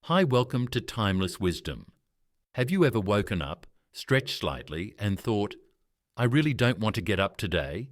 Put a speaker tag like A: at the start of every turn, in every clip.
A: Hi, welcome to Timeless Wisdom. Have you ever woken up, stretched slightly, and thought, I really don't want to get up today?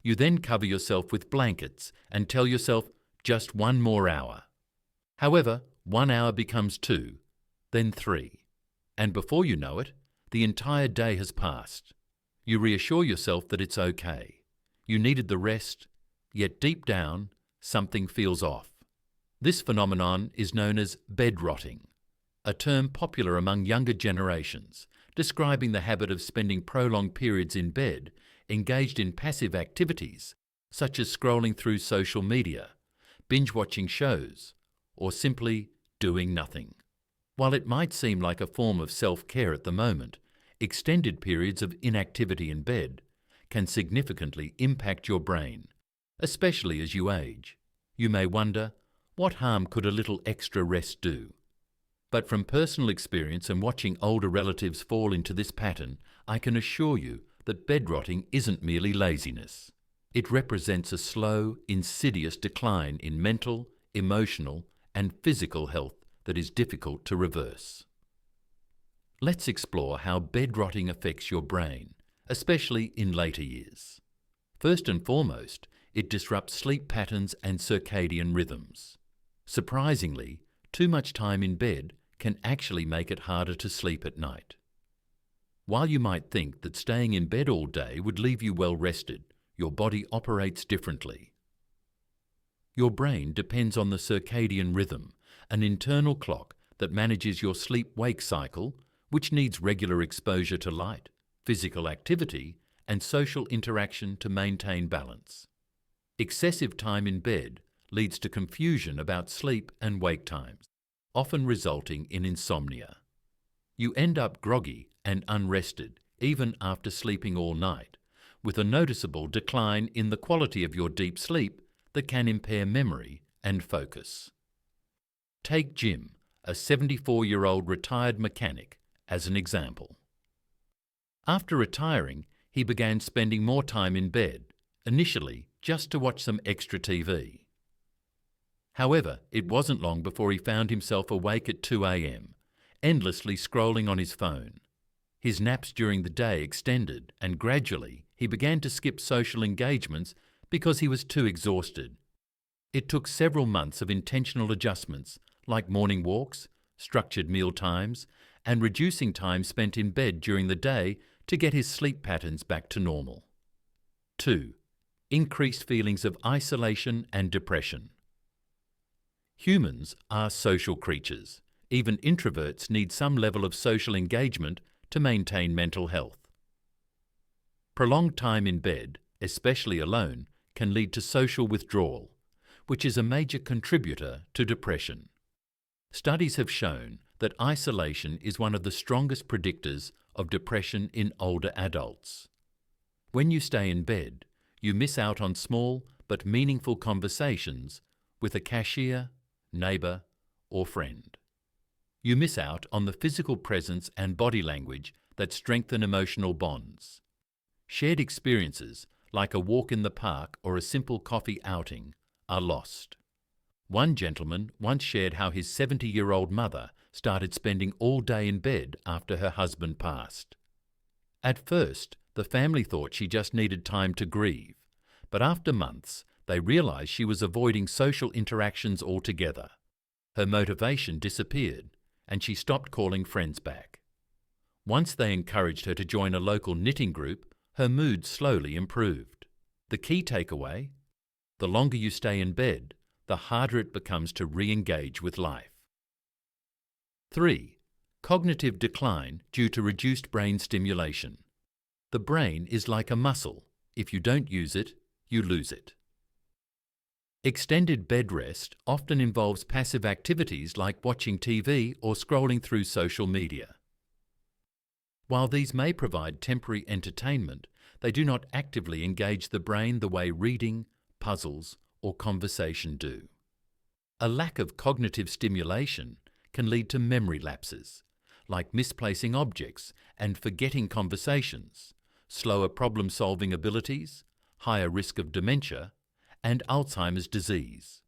A: You then cover yourself with blankets and tell yourself just one more hour. However, 1 hour becomes 2, then 3, and before you know it, the entire day has passed. You reassure yourself that it's okay. You needed the rest, yet deep down, something feels off. This phenomenon is known as bed rotting, a term popular among younger generations, describing the habit of spending prolonged periods in bed, engaged in passive activities such as scrolling through social media, binge-watching shows, or simply doing nothing. While it might seem like a form of self-care at the moment, extended periods of inactivity in bed can significantly impact your brain, especially as you age. You may wonder, what harm could a little extra rest do? But from personal experience and watching older relatives fall into this pattern, I can assure you that bed rotting isn't merely laziness. It represents a slow, insidious decline in mental, emotional, and physical health that is difficult to reverse. Let's explore how bed rotting affects your brain, especially in later years. First and foremost, it disrupts sleep patterns and circadian rhythms. Surprisingly, too much time in bed can actually make it harder to sleep at night. While you might think that staying in bed all day would leave you well rested, your body operates differently. Your brain depends on the circadian rhythm, an internal clock that manages your sleep-wake cycle, which needs regular exposure to light, physical activity, and social interaction to maintain balance. Excessive time in bed leads to confusion about sleep and wake times, often resulting in insomnia. You end up groggy and unrested even after sleeping all night, with a noticeable decline in the quality of your deep sleep that can impair memory and focus. Take Jim, a 74-year-old retired mechanic, as an example. After retiring, he began spending more time in bed, initially just to watch some extra TV. However, it wasn't long before he found himself awake at 2 a.m., endlessly scrolling on his phone. His naps during the day extended, and gradually he began to skip social engagements because he was too exhausted. It took several months of intentional adjustments, like morning walks, structured meal times, and reducing time spent in bed during the day to get his sleep patterns back to normal. 2. Increased feelings of isolation and depression. Humans are social creatures. Even introverts need some level of social engagement to maintain mental health. Prolonged time in bed, especially alone, can lead to social withdrawal, which is a major contributor to depression. Studies have shown that isolation is one of the strongest predictors of depression in older adults. When you stay in bed, you miss out on small but meaningful conversations with a cashier, neighbour, or friend. You miss out on the physical presence and body language that strengthen emotional bonds. Shared experiences, like a walk in the park or a simple coffee outing, are lost. One gentleman once shared how his 70-year-old mother started spending all day in bed after her husband passed. At first, the family thought she just needed time to grieve, but after months, they realized she was avoiding social interactions altogether. Her motivation disappeared, and she stopped calling friends back. Once they encouraged her to join a local knitting group, her mood slowly improved. The key takeaway? The longer you stay in bed, the harder it becomes to re-engage with life. 3. Cognitive decline due to reduced brain stimulation. The brain is like a muscle. If you don't use it, you lose it. Extended bed rest often involves passive activities like watching TV or scrolling through social media. While these may provide temporary entertainment, they do not actively engage the brain the way reading, puzzles, or conversation do. A lack of cognitive stimulation can lead to memory lapses, like misplacing objects and forgetting conversations, slower problem-solving abilities, higher risk of dementia, and Alzheimer's disease.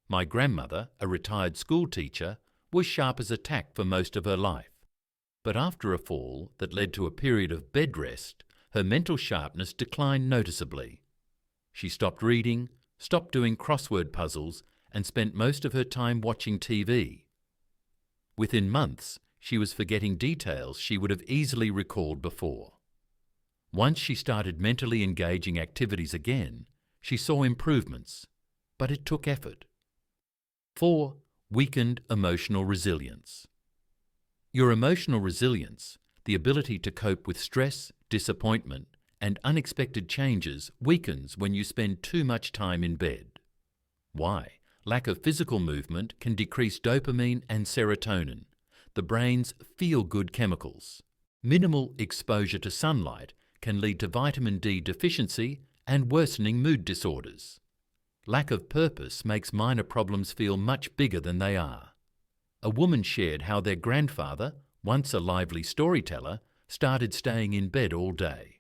A: My grandmother, a retired school teacher, was sharp as a tack for most of her life. But after a fall that led to a period of bed rest, her mental sharpness declined noticeably. She stopped reading, stopped doing crossword puzzles, and spent most of her time watching TV. Within months, she was forgetting details she would have easily recalled before. Once she started mentally engaging activities again, she saw improvements, but it took effort. 4. Weakened emotional resilience. Your emotional resilience, the ability to cope with stress, disappointment, and unexpected changes, weakens when you spend too much time in bed. Why? Lack of physical movement can decrease dopamine and serotonin, the brain's feel-good chemicals. Minimal exposure to sunlight can lead to vitamin D deficiency and worsening mood disorders. Lack of purpose makes minor problems feel much bigger than they are. A woman shared how their grandfather, once a lively storyteller, started staying in bed all day.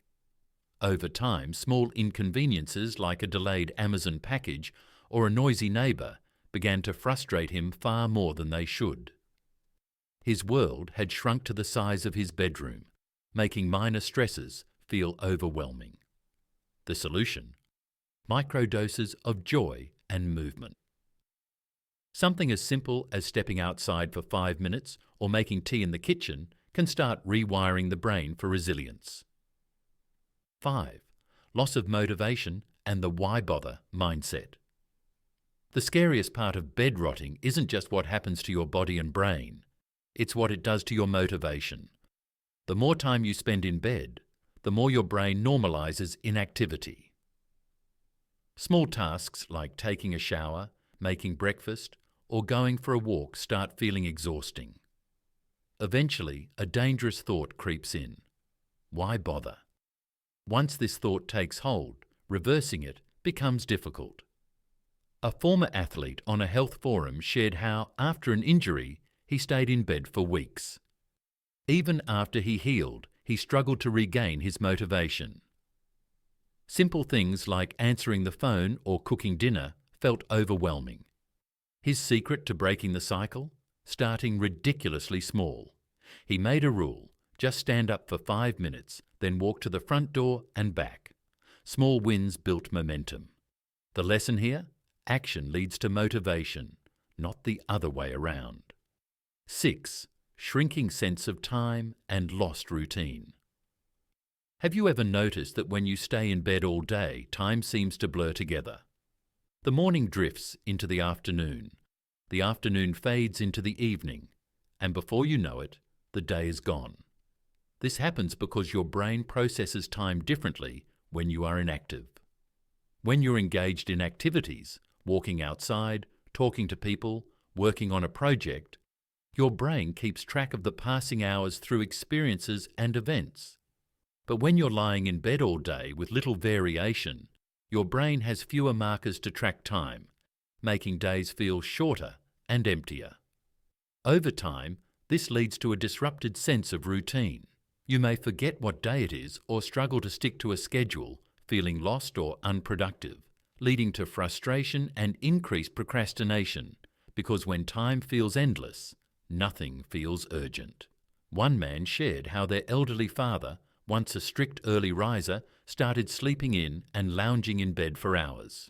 A: Over time, small inconveniences like a delayed Amazon package or a noisy neighbour began to frustrate him far more than they should. His world had shrunk to the size of his bedroom, making minor stresses feel overwhelming. The solution? Microdoses of joy and movement. Something as simple as stepping outside for 5 minutes or making tea in the kitchen can start rewiring the brain for resilience. 5. Loss of motivation and the why bother mindset. The scariest part of bed rotting isn't just what happens to your body and brain, it's what it does to your motivation. The more time you spend in bed, the more your brain normalizes inactivity. Small tasks like taking a shower, making breakfast, or going for a walk start feeling exhausting. Eventually, a dangerous thought creeps in. Why bother? Once this thought takes hold, reversing it becomes difficult. A former athlete on a health forum shared how, after an injury, he stayed in bed for weeks. Even after he healed, he struggled to regain his motivation. Simple things like answering the phone or cooking dinner felt overwhelming. His secret to breaking the cycle? Starting ridiculously small. He made a rule: just stand up for 5 minutes, then walk to the front door and back. Small wins built momentum. The lesson here? Action leads to motivation, not the other way around. 6. Shrinking sense of time and lost routine. Have you ever noticed that when you stay in bed all day, time seems to blur together? The morning drifts into the afternoon fades into the evening, and before you know it, the day is gone. This happens because your brain processes time differently when you are inactive. When you're engaged in activities, walking outside, talking to people, working on a project, your brain keeps track of the passing hours through experiences and events. But when you're lying in bed all day with little variation, your brain has fewer markers to track time, making days feel shorter and emptier. Over time, this leads to a disrupted sense of routine. You may forget what day it is or struggle to stick to a schedule, feeling lost or unproductive, leading to frustration and increased procrastination, because when time feels endless, nothing feels urgent. One man shared how their elderly father, once a strict early riser, started sleeping in and lounging in bed for hours.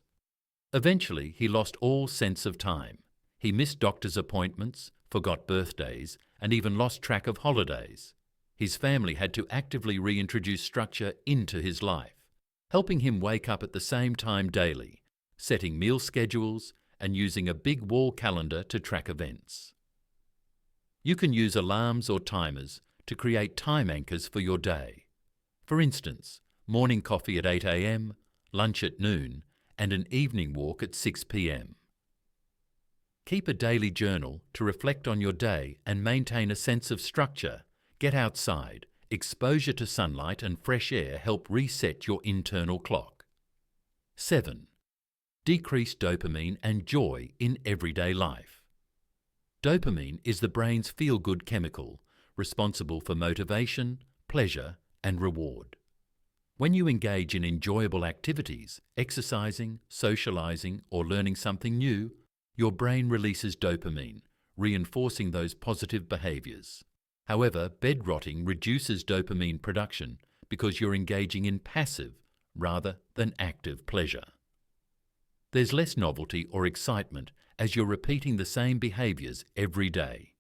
A: Eventually, he lost all sense of time. He missed doctor's appointments, forgot birthdays, and even lost track of holidays. His family had to actively reintroduce structure into his life, helping him wake up at the same time daily, setting meal schedules, and using a big wall calendar to track events. You can use alarms or timers to create time anchors for your day. For instance, morning coffee at 8 a.m, lunch at noon, and an evening walk at 6 p.m. Keep a daily journal to reflect on your day and maintain a sense of structure. Get outside. Exposure to sunlight and fresh air help reset your internal clock. 7. Decrease dopamine and joy in everyday life. Dopamine is the brain's feel-good chemical, responsible for motivation, pleasure, and reward. When you engage in enjoyable activities, exercising, socializing, or learning something new, your brain releases dopamine, reinforcing those positive behaviours. However, bed rotting reduces dopamine production because you're engaging in passive rather than active pleasure. There's less novelty or excitement as you're repeating the same behaviours every day.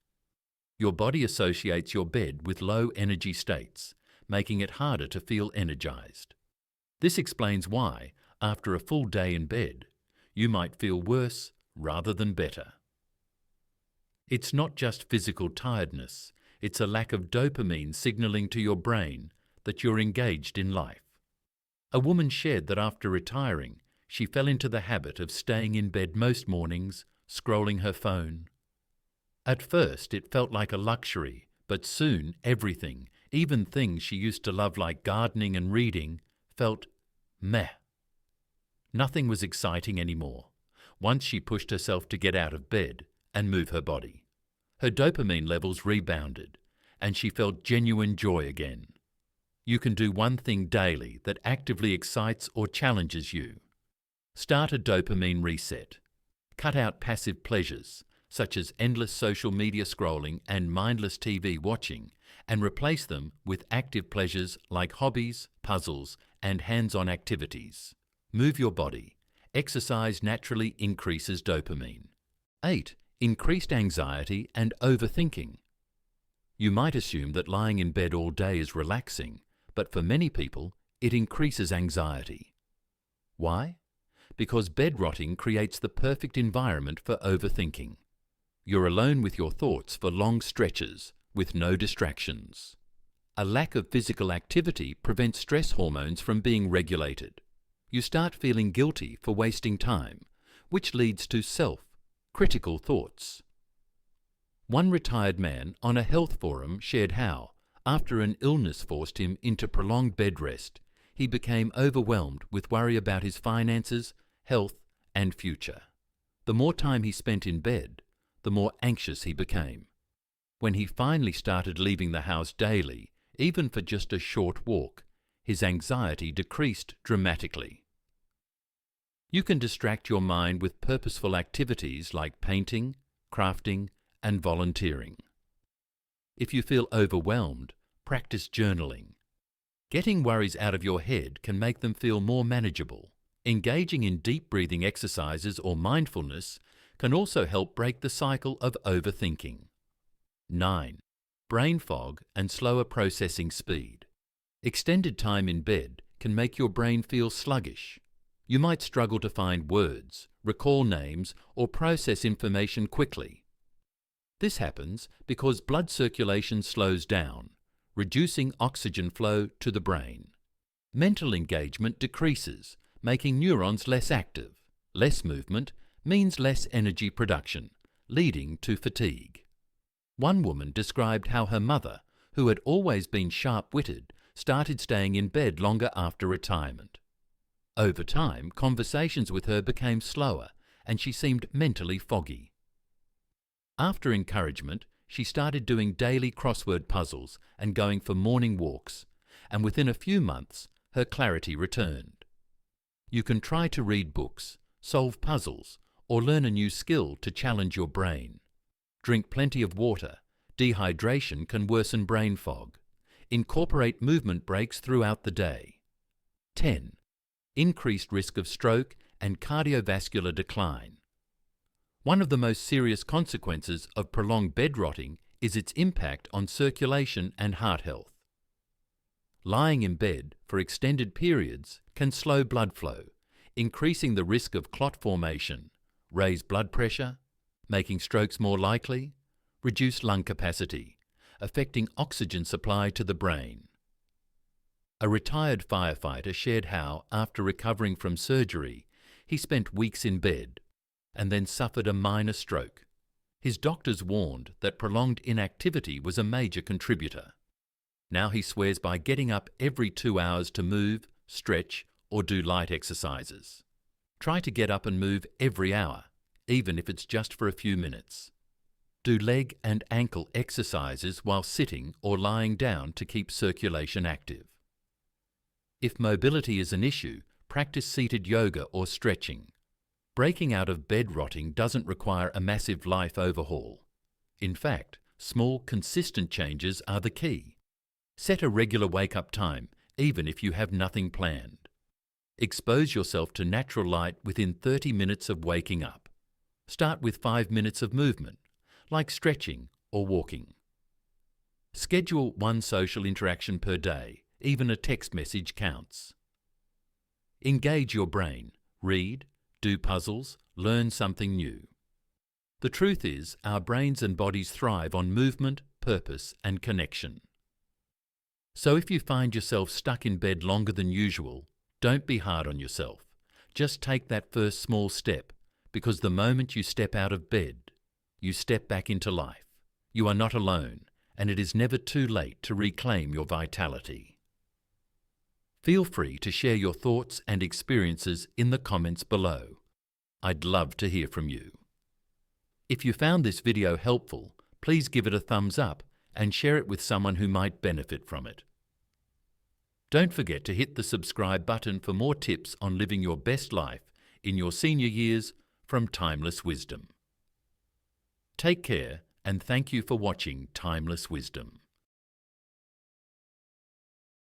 A: Your body associates your bed with low energy states, making it harder to feel energised. This explains why, after a full day in bed, you might feel worse rather than better. It's not just physical tiredness, it's a lack of dopamine signalling to your brain that you're engaged in life. A woman shared that after retiring, she fell into the habit of staying in bed most mornings, scrolling her phone. At first, it felt like a luxury, but soon everything, even things she used to love like gardening and reading, felt meh. Nothing was exciting anymore, once she pushed herself to get out of bed and move her body. Her dopamine levels rebounded, and she felt genuine joy again. You can do one thing daily that actively excites or challenges you. Start a dopamine reset. Cut out passive pleasures, such as endless social media scrolling and mindless TV watching, and replace them with active pleasures like hobbies, puzzles, and hands-on activities. Move your body. Exercise naturally increases dopamine. 8. Increased anxiety and overthinking. You might assume that lying in bed all day is relaxing, but for many people, it increases anxiety. Why? Because bed rotting creates the perfect environment for overthinking. You're alone with your thoughts for long stretches, with no distractions. A lack of physical activity prevents stress hormones from being regulated. You start feeling guilty for wasting time, which leads to self-critical thoughts. One retired man on a health forum shared how, after an illness forced him into prolonged bed rest, he became overwhelmed with worry about his finances, health, and future. The more time he spent in bed, the more anxious he became. When he finally started leaving the house daily, even for just a short walk, his anxiety decreased dramatically. You can distract your mind with purposeful activities like painting, crafting, and volunteering. If you feel overwhelmed, practice journaling. Getting worries out of your head can make them feel more manageable. Engaging in deep breathing exercises or mindfulness can also help break the cycle of overthinking. 9. Brain fog and slower processing speed. Extended time in bed can make your brain feel sluggish. You might struggle to find words, recall names, or process information quickly. This happens because blood circulation slows down, reducing oxygen flow to the brain. Mental engagement decreases, making neurons less active. Less movement means less energy production, leading to fatigue. One woman described how her mother, who had always been sharp-witted, started staying in bed longer after retirement. Over time, conversations with her became slower, and she seemed mentally foggy. After encouragement, she started doing daily crossword puzzles and going for morning walks, and within a few months, her clarity returned. You can try to read books, solve puzzles, or learn a new skill to challenge your brain. Drink plenty of water. Dehydration can worsen brain fog. Incorporate movement breaks throughout the day. 10. Increased risk of stroke and cardiovascular decline. One of the most serious consequences of prolonged bed rotting is its impact on circulation and heart health. Lying in bed for extended periods can slow blood flow, increasing the risk of clot formation, raise blood pressure, making strokes more likely, reduce lung capacity, affecting oxygen supply to the brain. A retired firefighter shared how, after recovering from surgery, he spent weeks in bed and then suffered a minor stroke. His doctors warned that prolonged inactivity was a major contributor. Now he swears by getting up every 2 hours to move, stretch, or do light exercises. Try to get up and move every hour, even if it's just for a few minutes. Do leg and ankle exercises while sitting or lying down to keep circulation active. If mobility is an issue, practice seated yoga or stretching. Breaking out of bed rotting doesn't require a massive life overhaul. In fact, small, consistent changes are the key. Set a regular wake-up time, even if you have nothing planned. Expose yourself to natural light within 30 minutes of waking up. Start with 5 minutes of movement, like stretching or walking. Schedule one social interaction per day, even a text message counts. Engage your brain, read, do puzzles, learn something new. The truth is, our brains and bodies thrive on movement, purpose, and connection. So if you find yourself stuck in bed longer than usual, don't be hard on yourself. Just take that first small step, because the moment you step out of bed, you step back into life. You are not alone, and it is never too late to reclaim your vitality. Feel free to share your thoughts and experiences in the comments below. I'd love to hear from you. If you found this video helpful, please give it a thumbs up and share it with someone who might benefit from it. Don't forget to hit the subscribe button for more tips on living your best life in your senior years from Timeless Wisdom. Take care, and thank you for watching Timeless Wisdom.